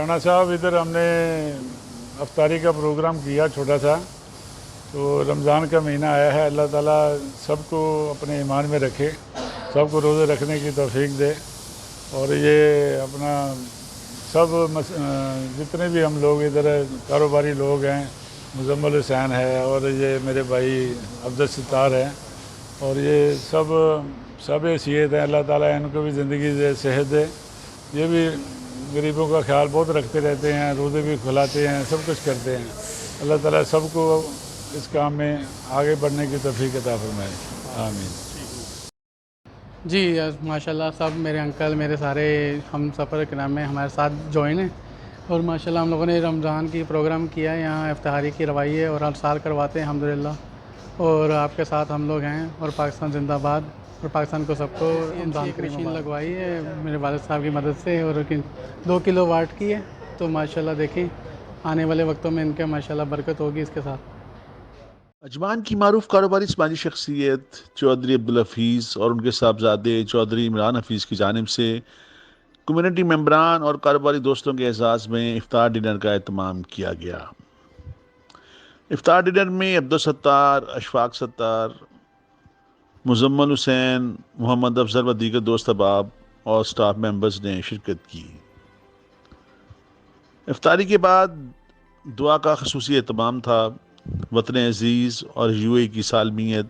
राणा साहब, इधर हमने अफ्तारी का प्रोग्राम किया छोटा सा। तो रमज़ान का महीना आया है, अल्लाह ताला सबको अपने ईमान में रखे, सबको रोज़े रखने की तौफीक दे। और ये अपना जितने भी हम लोग इधर कारोबारी लोग हैं, मुजम्मल हुसैन है और ये मेरे भाई अब्दुल सत्तार हैं, और ये सब हैसियत हैं, अल्लाह ताला इनको भी ज़िंदगी दे, सेहत दे। ये भी गरीबों का ख्याल बहुत रखते रहते हैं, रोज़े भी खुलाते हैं, सब कुछ करते हैं। अल्लाह ताला सबको इस काम में आगे बढ़ने की तौफीक अता फरमाए, आमीन। जी माशाल्लाह सब मेरे अंकल, मेरे सारे हम सफ़र के नाम में हमारे साथ जॉइन हैं। और माशाल्लाह हम लोगों ने रमज़ान की प्रोग्राम किया है, यहाँ इफ्तारी की रवाई है और हर साल करवाते हैं अल्हम्दुलिल्लाह। और आपके साथ हम लोग हैं, और पाकिस्तान जिंदाबाद, और पाकिस्तान को सबको रमज़ान की मशीन लगवाई है मेरे वालिद साहब की मदद से, और 2 किलो वाट की है। तो माशाल्लाह देखें आने वाले वक्तों में इनके माशाल्लाह बरकत होगी इसके साथ। अजमान की मारूफ कारोबारी समाजी शख्सियत चौधरी अब्दुल हफीज़ और उनके साहबजादे चौधरी इमरान हफीज़ की जानिब से कम्युनिटी मेंबरान और कारोबारी दोस्तों के एजाज़ में इफ्तार डिनर का एहतमाम किया गया। इफ्तार डिनर में अब्दुल सत्तार, अशफाक सत्तार, मुजम्मल हुसैन, मोहम्मद अफजल व दीगर दोस्त अहबाब और स्टाफ मेंबर्स ने शिरकत की। इफ्तारी के बाद दुआ का खसूसी एहतमाम था। वतन अज़ीज़ और यूएई की सालमियत,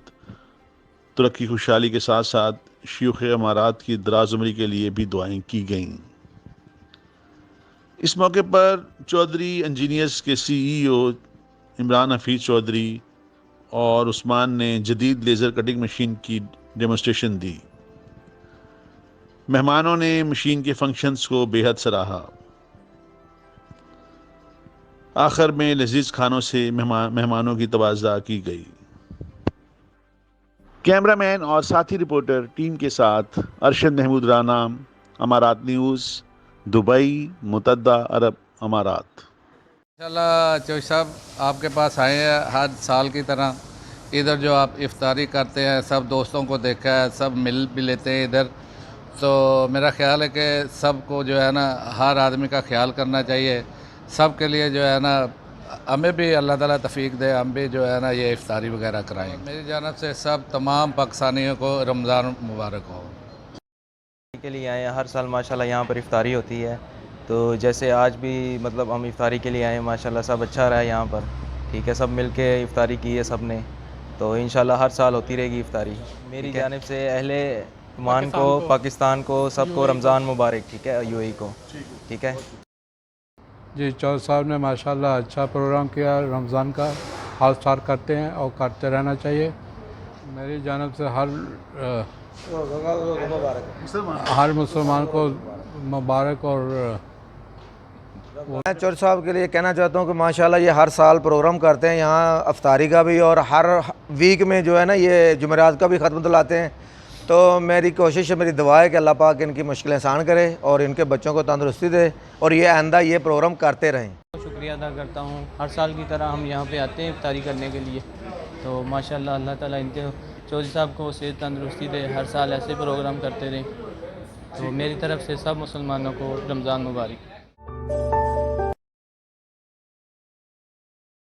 तरक्की खुशहाली के साथ साथ शयूख़ अमारात की दराज उम्री के लिए भी दुआएं की गईं। इस मौके पर चौधरी इंजीनियर्स के CEO इमरान हफीज़ चौधरी और उस्मान ने जदीद लेज़र कटिंग मशीन की डेमोन्स्ट्रेशन दी। मेहमानों ने मशीन के फंक्शंस को बेहद सराहा। आखिर में लजीज खानों से मेहमानों की तवाज़ा की गई। कैमरामैन और साथी रिपोर्टर टीम के साथ अरशद महमूद राना, अमारात न्यूज़, दुबई, मुत्तहदा अरब अमारात। इंशाल्लाह चौधरी साहब आपके पास आए हैं हर साल की तरह। इधर जो आप इफ्तारी करते हैं, सब दोस्तों को देखा है, सब मिल भी लेते हैं इधर। तो मेरा ख्याल है कि सबको जो है ना, हर आदमी का ख्याल करना चाहिए। सब के लिए जो है ना, हमें भी अल्लाह ताला तौफीक दे, हम भी जो है ना ये इफ्तारी वगैरह कराएं। मेरी जानब से सब तमाम पाकिस्तानियों को रमज़ान मुबारक हो। के लिए आए हैं, हर साल माशाल्लाह यहाँ पर इफ्तारी होती है। तो जैसे आज भी मतलब हम इफ्तारी के लिए आए हैं, माशाल्लाह सब अच्छा रहा है यहाँ पर। ठीक है, सब मिल के इफ्तारी की है सब ने, तो इंशाल्लाह हर साल होती रहेगी इफ्तारी। मेरी जानिब से अहले ईमान को, पाकिस्तान को, सबको रमज़ान मुबारक। ठीक है, यूएई को। ठीक है जी, चौधरी साहब ने माशाल्लाह अच्छा प्रोग्राम किया। रमज़ान का हर साल करते हैं और करते रहना चाहिए। मेरी जानिब से हर मुसलमान को मुबारक। और मैं चौधरी साहब के लिए कहना चाहता हूँ कि माशाल्लाह ये हर साल प्रोग्राम करते हैं यहाँ अफ्तारी का भी, और हर वीक में जो है ना ये जुमेरात का भी ख़त्म दिलाते हैं। तो मेरी कोशिश है, मेरी दुआ है कि अल्लाह पाक इनकी मुश्किलें आसान करे और इनके बच्चों को तंदुरुस्ती दे, और ये आइंदा ये प्रोग्राम करते रहें। शुक्रिया अदा करता हूँ। हर साल की तरह हम यहाँ पे आते हैं इफ्तारी करने के लिए। तो माशाल्लाह अल्लाह ताला इनके चौधरी साहब को सेहत तंदुरुस्ती दे, हर साल ऐसे प्रोग्राम करते रहें। तो मेरी तरफ से सब मुसलमानों को रमज़ान मुबारक।